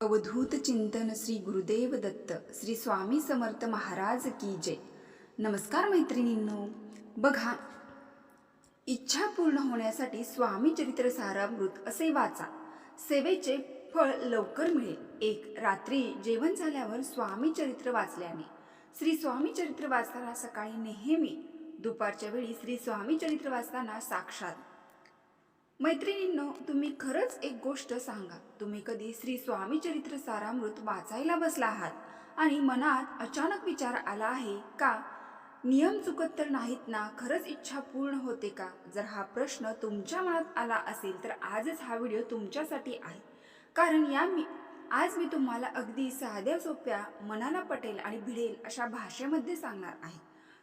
अवधूत चिंतन श्री गुरुदेव दत्त श्री स्वामी समर्थ महाराज की जय। नमस्कार मैत्रिणींनो, बघा, इच्छा पूर्ण होण्यासाठी स्वामी चरित्र सारामृत असे वाचा, सेवेचे फळ लवकर मिळेल। एक रात्री जेवण झाल्यावर स्वामी चरित्र वाचल्याने श्री स्वामी चरित्र वाचताना सकाळी नेहमी, दुपारच्या वेळी श्री स्वामी चरित्र वाचताना साक्षात। मैत्रिणींनो, तुम्ही खरंच एक गोष्ट सांगा, तुम्ही कधी श्री स्वामी चरित्र सारामृत वाचायला बसला आहात आणि मनात अचानक विचार आला आहे का, नियम चुकत तर नाहीत ना, खरंच इच्छा पूर्ण होते का? जर हा प्रश्न तुमच्या मनात आला असेल तर आजच हा व्हिडिओ तुमच्यासाठी आहे। कारण आज मी तुम्हाला अगदी साध्या सोप्या, मनाला पटेल आणि भिडेल अशा भाषेमध्ये सांगणार आहे,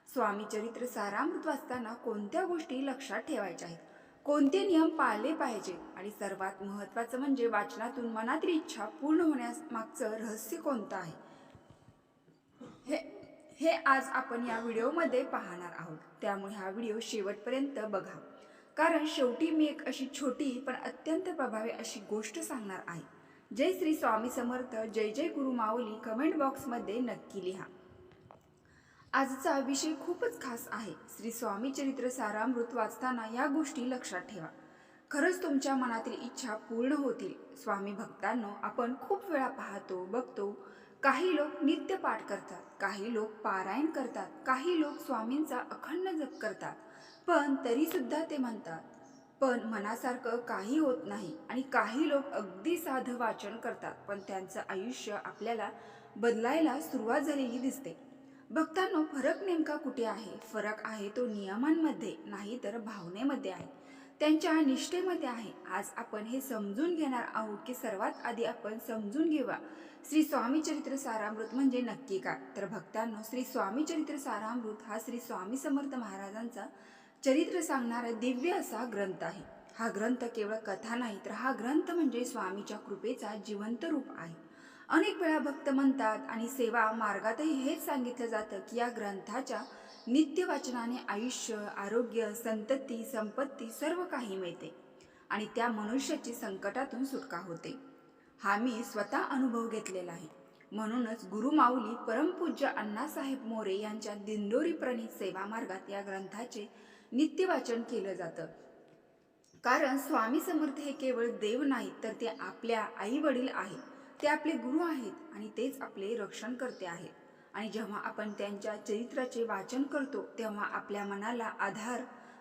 स्वामी चरित्र सारामृत वाचताना कोणत्या गोष्टी लक्षात ठेवायच्या आहेत, कोणते नियम पाळले पाहिजेत आणि सर्वात महत्त्वाचं म्हणजे वाचनातून मनातील इच्छा पूर्ण होण्यास मागचं रहस्य कोणतं आहे, हे आज आपण या व्हिडिओमध्ये पाहणार आहोत। त्यामुळे हा व्हिडिओ शेवटपर्यंत बघा, कारण शेवटी मी एक अशी छोटी पण अत्यंत प्रभावी अशी गोष्ट सांगणार आहे। जय श्री स्वामी समर्थ, जय जय गुरु माऊली कमेंट बॉक्समध्ये नक्की लिहा। आजचा विषय खूपच खास आहे। श्री स्वामी चरित्र सारामृत वाचताना या गोष्टी लक्षात ठेवा, खरंच तुमच्या मनातील इच्छा पूर्ण होतील। स्वामी भक्तांनो, आपण खूप वेळा पाहतो, बघतो, काही लोक नित्य पाठ करतात, काही लोक पारायण करतात, काही लोक स्वामींचा अखंड जप करतात, पण तरी सुद्धा ते म्हणतात पण मनासारखं काही होत नाही। आणि काही लोक अगदी साधं वाचन करतात, पण त्यांचं आयुष्य आपल्याला बदलायला सुरुवात झालेली दिसते। भक्तांनो, फरक नेमका कुठे आहे? फरक आहे तो नियमांमध्ये नाही तर भावनेमध्ये आहे, त्यांच्या निष्ठेमध्ये आहे। आज आपण हे समजून घेणार आहोत की सर्वात आधी आपण समजून घेऊया श्री स्वामी चरित्र सारामृत म्हणजे नक्की काय। तर भक्तांनो, श्री स्वामी चरित्र सारामृत हा श्री स्वामी समर्थ महाराजांचा चरित्र सांगणारा दिव्य असा ग्रंथ आहे। हा ग्रंथ केवळ कथा नाही, तर हा ग्रंथ म्हणजे स्वामीच्या कृपेचा जिवंत रूप आहे। अनेक वेळा भक्त म्हणतात आणि सेवा मार्गातही हेच सांगितलं जातं की या ग्रंथाच्या नित्य वाचनाने आयुष्य, आरोग्य, संतती, संपत्ती सर्व काही मिळते आणि त्या मनुष्याची संकटातून सुटका होते। हा मी स्वतः अनुभव घेतलेला आहे। म्हणूनच गुरु माऊली परमपूज्य अण्णासाहेब मोरे यांच्या दिंडोरी प्रणीत सेवा मार्गात या ग्रंथाचे नित्य वाचन केलं जातं। कारण स्वामी समर्थ हे केवळ देव नाहीत, तर ते आपल्या आई वडील आहेत, ते आपले गुरु आहेत आणि तेच आपले रक्षण करते आहेत। आणि जेव्हा आपण त्यांच्या चरित्राचे वाचन करतो तेव्हा आपल्या मनाला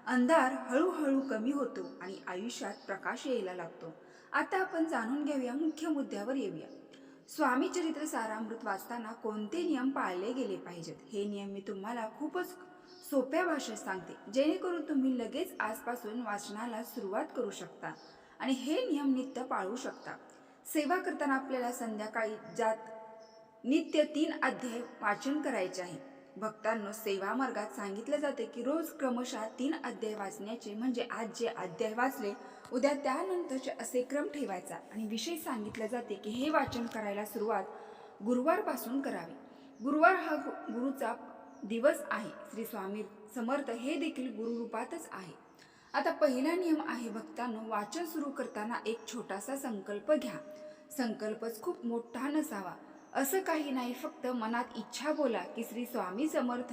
अंधार हळूहळू कमी होतो आणि आयुष्यात प्रकाश यायला लागतो। आता आपण जाणून घेऊया, मुख्य मुद्द्यावर येऊया। स्वामी चरित्र सारामृत वाचताना कोणते नियम पाळले गेले पाहिजेत, हे नियम मी तुम्हाला खूपच सोप्या भाषेत सांगते, जेणेकरून तुम्ही लगेच आजपासून वाचनाला सुरुवात करू शकता आणि हे नियम नित्य पाळू शकता। सेवा करताना आपल्याला संध्याकाळी जात नित्य 3 अध्याय वाचन करायचे आहे। भक्तांनो, सेवा मार्गात सांगितले जाते की रोज क्रमशः 3 अध्याय वाचण्याचे, म्हणजे आज जे अध्याय वाचले उद्या त्यानंतरचे असे क्रम ठेवायचा। आणि विशेष सांगितले जाते की हे वाचन करायला सुरुवात गुरुवारपासून करावी। गुरुवार हा गुरुचा दिवस आहे। श्री स्वामी समर्थ हे देखील गुरुरूपातच आहे। आता पहिला नियम आहे भक्तांनो, वाचन सुरू करताना एक छोटासा संकल्प घ्या। संकल्पच खूप मोठा नसावा, असं काही नाही, फक्त मनात इच्छा बोला की श्री स्वामी समर्थ,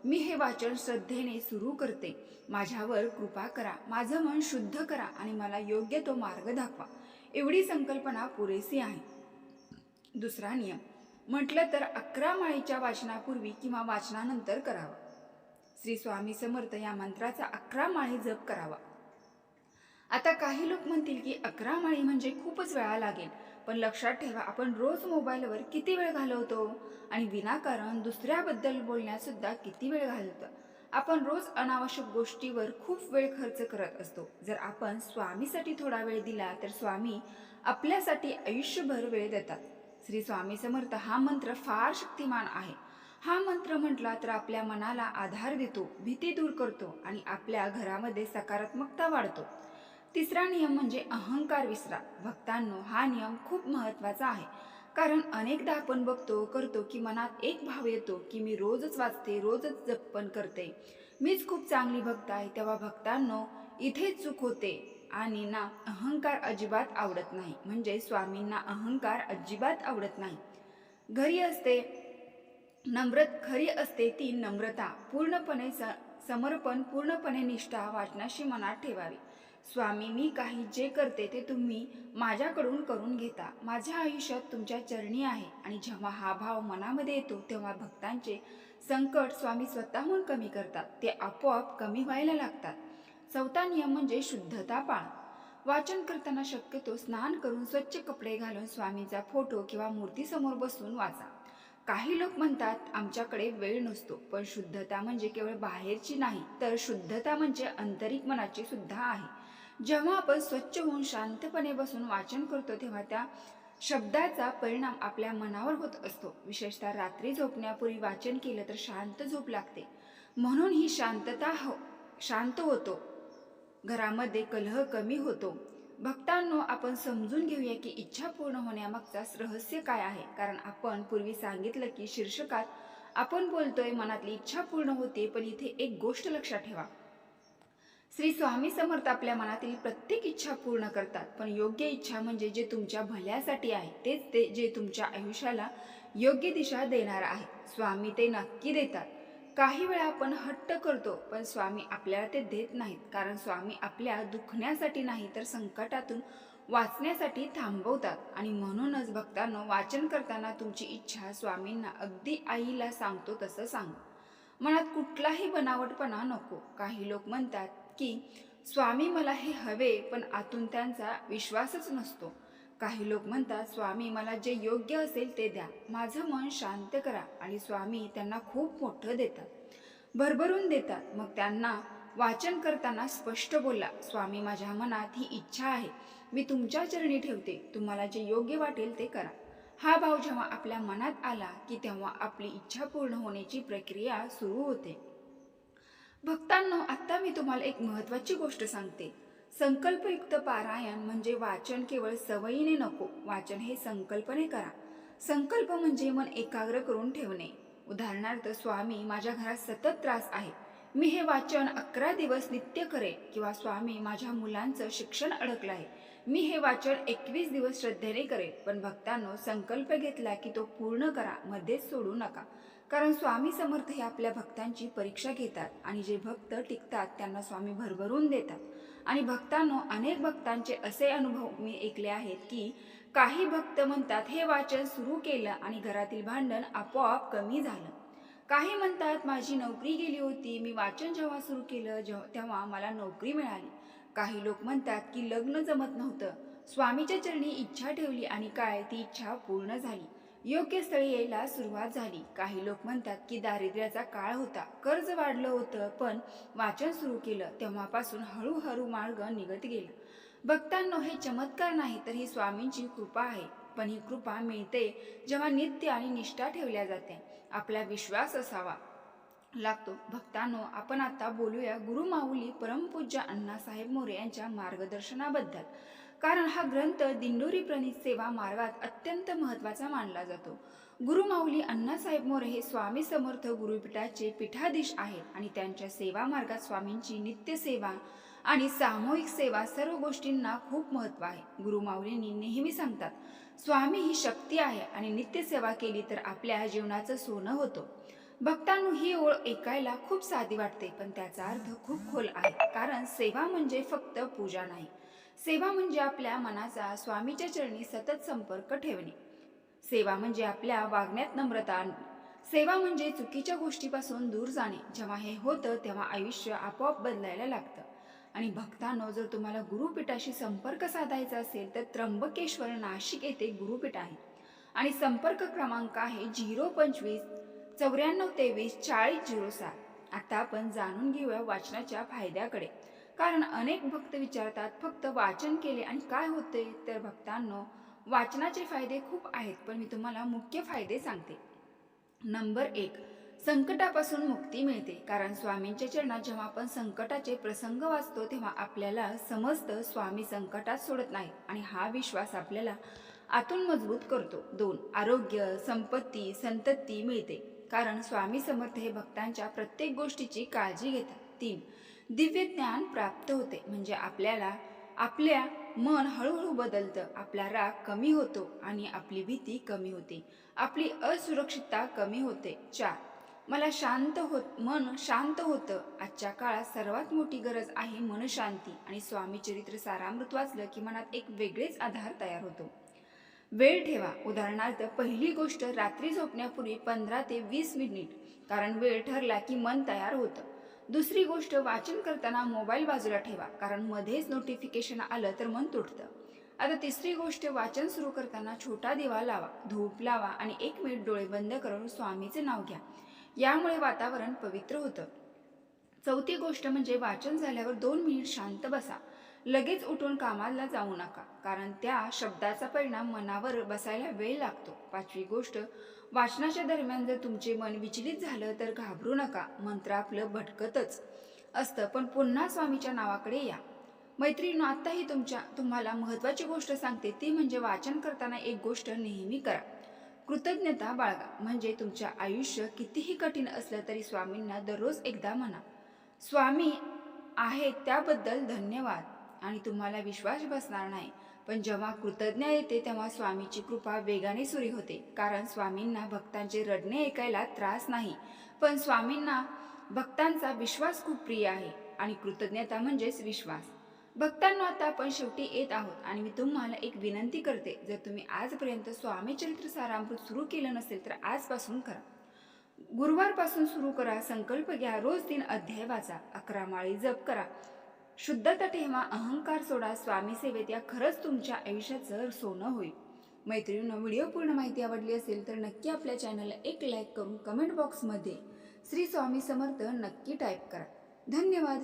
मी हे वाचन श्रद्धेने सुरू करते, माझ्यावर कृपा करा, माझं मन शुद्ध करा आणि मला योग्य तो मार्ग दाखवा। एवढी संकल्पना पुरेसी आहे। दुसरा नियम म्हटलं तर 11 माळीच्या वाचनापूर्वी किंवा वाचनानंतर करावा। श्री स्वामी समर्थ या मंत्राचा 11 माळी जप करावा। आता काही लोक म्हणतील की 11 माळी म्हणजे खूपच वेळा लागेल, पण लक्षात ठेवा, आपण रोज मोबाईलवर किती वेळ घालवतो आणि विनाकारण दुसऱ्याबद्दल बोलण्यात सुद्धा किती वेळ घालवतो। आपण रोज अनावश्यक गोष्टीवर खूप वेळ खर्च करत असतो। जर आपण स्वामीसाठी थोडा वेळ दिला तर स्वामी आपल्यासाठी आयुष्यभर वेळ देतात। श्री स्वामी समर्थ हा मंत्र फार शक्तिमान आहे। हा मंत्र म्हटला तर आपल्या मनाला आधार देतो, भीती दूर करतो आणि आपल्या घरामध्ये सकारात्मकता वाढतो। तिसरा नियम म्हणजे अहंकार विसरा। भक्तांनो, हा नियम खूप महत्त्वाचा आहे, कारण अनेकदा आपण करतो की मनात एक भाव येतो की मी रोजच वाचते, रोजच जप पण करते, मीच खूप चांगली भक्त आहे। तेव्हा भक्तांनो, इथे चूक होते। आणि ना अहंकार अजिबात आवडत नाही. म्हणजे स्वामींना अहंकार अजिबात आवडत नाही. खरी असते ती नम्रता, पूर्णपणे समर्पण, पूर्णपणे निष्ठा वाचनाशी मनात ठेवावी. स्वामी, मी काही जे करते ते तुम्ही माझ्याकडून करून घेता. माझ्या आयुष्यात तुमच्या चरणी आहे. आणि जेव्हा हा भाव मनामध्ये येतो तेव्हा भक्तांचे संकट स्वामी स्वतःहून कमी करतात. ते आपोआप कमी व्हायला लागतात. चौथा नियम म्हणजे शुद्धता पाळणं. वाचन करताना शक्यतो स्नान करून स्वच्छ कपडे घालून स्वामींचा फोटो किंवा मूर्तीसमोर बसून वाचा. काही लोक म्हणतात आमच्याकडे वेळ नसतो, पण शुद्धता म्हणजे केवळ बाहेरची नाही, तर शुद्धता म्हणजे आंतरिक मनाची सुद्धा आहे. जेव्हा आपण स्वच्छ होऊन शांतपणे बसून वाचन करतो तेव्हा त्या शब्दाचा परिणाम आपल्या मनावर होत असतो. विशेषतः रात्री झोपण्यापूर्वी वाचन केलं तर शांत झोप लागते. म्हणून ही शांत होतो. घरामध्ये कलह कमी होतो. भक्तांनो, आपण समजून घेऊया की इच्छा पूर्ण होण्यामागचा रहस्य काय आहे. कारण आपण पूर्वी सांगितलं की शीर्षकात आपण बोलतोय मनातली इच्छा पूर्ण होते. पण इथे एक गोष्ट लक्षात ठेवा, श्री स्वामी समर्थ आपल्या मनातील प्रत्येक इच्छा पूर्ण करतात. पण योग्य इच्छा म्हणजे जे तुमच्या भल्यासाठी आहे, तेच ते जे तुमच्या आयुष्याला योग्य दिशा देणार आहे. स्वामी ते नक्की देतात. काही वेळा आपण हट्ट करतो, पण स्वामी आपल्याला ते देत नाहीत. कारण स्वामी आपल्या दुखण्यासाठी नाही, तर संकटातून वाचण्यासाठी थांबवतात. आणि म्हणूनच भक्तांनो, वाचन करताना तुमची इच्छा स्वामींना अगदी आईला सांगतो तसं सांगा. मनात कुठलाही बनावटपणा नको. काही लोक म्हणतात की स्वामी मला हे हवे, पण आतून त्यांचा विश्वासच नसतो. काही लोक म्हणतात स्वामी मला जे योग्य असेल ते द्या, माझं मन शांत करा. आणि स्वामी त्यांना खूप मोठं देतात, भरभरून देतात. मग त्यांना वाचन करताना स्पष्ट बोला, स्वामी माझ्या मनात ही इच्छा आहे, मी तुमच्या चरणी ठेवते, तुम्हाला जे योग्य वाटेल ते करा. हा भाव जेव्हा आपल्या मनात आला की तेव्हा आपली इच्छा पूर्ण होण्याची प्रक्रिया सुरू होते. भक्तांनो, आता मी तुम्हाला एक महत्त्वाची गोष्ट सांगते. संकल्पयुक्त पारायण म्हणजे वाचन केवळ सवयीने नको, वाचन हे संकल्पने करा. संकल्प म्हणजे मन एकाग्र करून ठेवणे. उदाहरणार्थ, स्वामी माझ्या घरात सतत त्रास आहे, मी हे वाचन 11 दिवस नित्य करेन. किंवा स्वामी माझ्या मुलांचं शिक्षण अडकलं आहे, मी हे वाचन 21 दिवस श्रद्धेने करेन. पण भक्तांनो, संकल्प घेतला की तो पूर्ण करा, मध्येच सोडू नका. कारण स्वामी समर्थ हे आपल्या भक्तांची परीक्षा घेतात. आणि जे भक्त टिकतात त्यांना स्वामी भरभरून देतात. आणि भक्तांनो, अनेक भक्तांचे असे अनुभव मी ऐकले आहेत की काही भक्त म्हणतात हे वाचन सुरू केलं आणि घरातील भांडण आपोआप कमी झालं. काही म्हणतात माझी नोकरी गेली होती, मी वाचन जेव्हा सुरू केलं तेव्हा मला नोकरी मिळाली. काही लोक म्हणतात की लग्न जमत नव्हतं, स्वामीच्या चरणी इच्छा ठेवली आणि काय ती इच्छा पूर्ण झाली, योग्य स्थळी यायला सुरुवात झाली. काही लोक म्हणतात की दारिद्र्याचा काळ होता, कर्ज वाढलं होतं, पण वाचन सुरू केलं तेव्हापासून हळूहळू मार्ग निघत गेला. भक्तांनो, हे चमत्कार नाही, तर ही स्वामींची कृपा आहे. पण ही कृपा मिळते जेव्हा नित्य आणि निष्ठा ठेवल्या जाते, आपला विश्वास असावा लागतो. भक्तांनो, आपण आता बोलूया गुरुमाऊली परमपूज्य अण्णासाहेब मोरे यांच्या मार्गदर्शनाबद्दल. कारण हा ग्रंथ दिंडोरी प्रणीत सेवा मार्गात अत्यंत महत्त्वाचा मानला जातो. गुरुमाऊली अण्णासाहेब मोरे हे स्वामी समर्थ गुरुपीठाचे पीठाधीश आहेत आणि त्यांच्या सेवा मार्गात स्वामींची नित्य सेवा आणि सामूहिक सेवा सर्व गोष्टींना खूप महत्त्व आहे. गुरुमाऊलींनी नेहमी सांगतात, स्वामी ही शक्ती आहे आणि नित्य सेवा केली तर आपल्या जीवनाचं सोनं होतं. भक्तांनो, ही ओळ ऐकायला खूप साधी वाटते, पण त्याचा अर्थ खूप खोल आहे. कारण सेवा म्हणजे फक्त पूजा नाही, सेवा म्हणजे आपल्या मनाचा स्वामीच्या चरणी सतत संपर्क ठेवणे. सेवा म्हणजे आपल्या वागण्यात नम्रता आणणे. सेवा म्हणजे चुकीच्या गोष्टीपासून दूर जाणे. जेव्हा हे होतं तेव्हा आयुष्य आपोआप बदलायला लागतं. आणि भक्तांनो, जर तुम्हाला गुरुपीठाशी संपर्क साधायचा असेल तर त्र्यंबकेश्वर नाशिक येथे गुरुपीठ आहे. आणि संपर्क क्रमांक आहे 025 9423 4007. आता आपण जाणून घेऊया वाचनाच्या फायद्याकडे. कारण अनेक भक्त विचारतात फक्त वाचन केले आणि काय होते. तर भक्तांनो, वाचनाचे फायदे खूप आहेत, पण मी तुम्हाला मुख्य फायदे सांगते. नंबर 1, संकटापासून मुक्ती मिळते. कारण स्वामींच्या चरणात जेव्हा आपण संकटाचे प्रसंग वाचतो तेव्हा आपल्याला समजतं स्वामी संकटात सोडत नाहीत आणि हा विश्वास आपल्याला आतून मजबूत करतो. 2, आरोग्य, संपत्ती, संतती मिळते. कारण स्वामी समर्थ हे भक्तांच्या प्रत्येक गोष्टीची काळजी घेतात. 3, दिव्य ज्ञान प्राप्त होते. म्हणजे आपल्याला आपल्या मन हळूहळू बदलतं, आपला राग कमी होतो आणि आपली भीती कमी होते, आपली असुरक्षितता कमी होते. 4. मन शांत होतं. आजच्या काळात सर्वात मोठी गरज आहे मनशांती आणि स्वामी चरित्र सारामृत वाचलं की मनात एक वेगळेच आधार तयार होतो. वेळ ठेवा. उदाहरणार्थ, पहिली गोष्ट रात्री झोपण्यापूर्वी 15 ते 20 मिनिट, कारण वेळ ठरला की मन तयार होतं. दुसरी गोष्ट, वाचन करताना मोबाईल बाजूला ठेवा, कारण मध्येच नोटिफिकेशन आलं तर मन तुटतं. आता तिसरी गोष्ट, वाचन सुरू करताना छोटा दिवा लावा, धूप लावा आणि 1 मिनिट डोळे बंद करून स्वामीचे नाव घ्या. यामुळे वातावरण पवित्र होतं. चौथी गोष्ट म्हणजे वाचन झाल्यावर 2 मिनिट शांत बसा. लगेच उठून कामाला जाऊ नका, कारण त्या शब्दाचा परिणाम मनावर बसायला वेळ लागतो. पाचवी गोष्ट, वाचनाच्या दरम्यान जर तुमचे मन विचलित झालं तर घाबरू नका. मंत्र आपलं भटकतच असतं, पण पुन्हा स्वामीच्या नावाकडे या. मैत्रिणींनो, आत्ताही तुम्हाला महत्त्वाची गोष्ट सांगते, ती म्हणजे वाचन करताना एक गोष्ट नेहमी करा. कृतज्ञता बाळगा. म्हणजे तुमच्या आयुष्य कितीही कठीण असलं तरी स्वामींना दररोज एकदा म्हणा, स्वामी आहेत त्याबद्दल धन्यवाद. आणि तुम्हाला विश्वास बसणार नाही, पण जेव्हा कृतज्ञता येते तेव्हा स्वामीची कृपा वेगाने सुरू होते. कारण स्वामींना भक्तांचे रडणे ऐकायला त्रास नाही, पण स्वामींना भक्तांचा विश्वास खूप प्रिय आहे आणि कृतज्ञता म्हणजेच विश्वास. भक्तांनो, आता आपण शेवटी येत आहोत आणि मी तुम्हाला एक विनंती करते, जर तुम्ही आजपर्यंत स्वामी चरित्र सारामृत सुरू केलं नसेल तर आजपासून करा. गुरुवारपासून सुरू करा. संकल्प घ्या, रोज 3 अध्याय वाचा, 11 माळी जप करा, शुद्धता ठेवा, अहंकार सोडा. स्वामी सेवेत या खरंच तुमच्या आयुष्याचं सोनं होईल. मैत्रिणींनो, व्हिडिओ पूर्ण माहिती आवडली असेल तर नक्की आपल्या चॅनलला एक लाईक करून कमेंट बॉक्समध्ये श्री स्वामी समर्थ नक्की टाईप करा. धन्यवाद.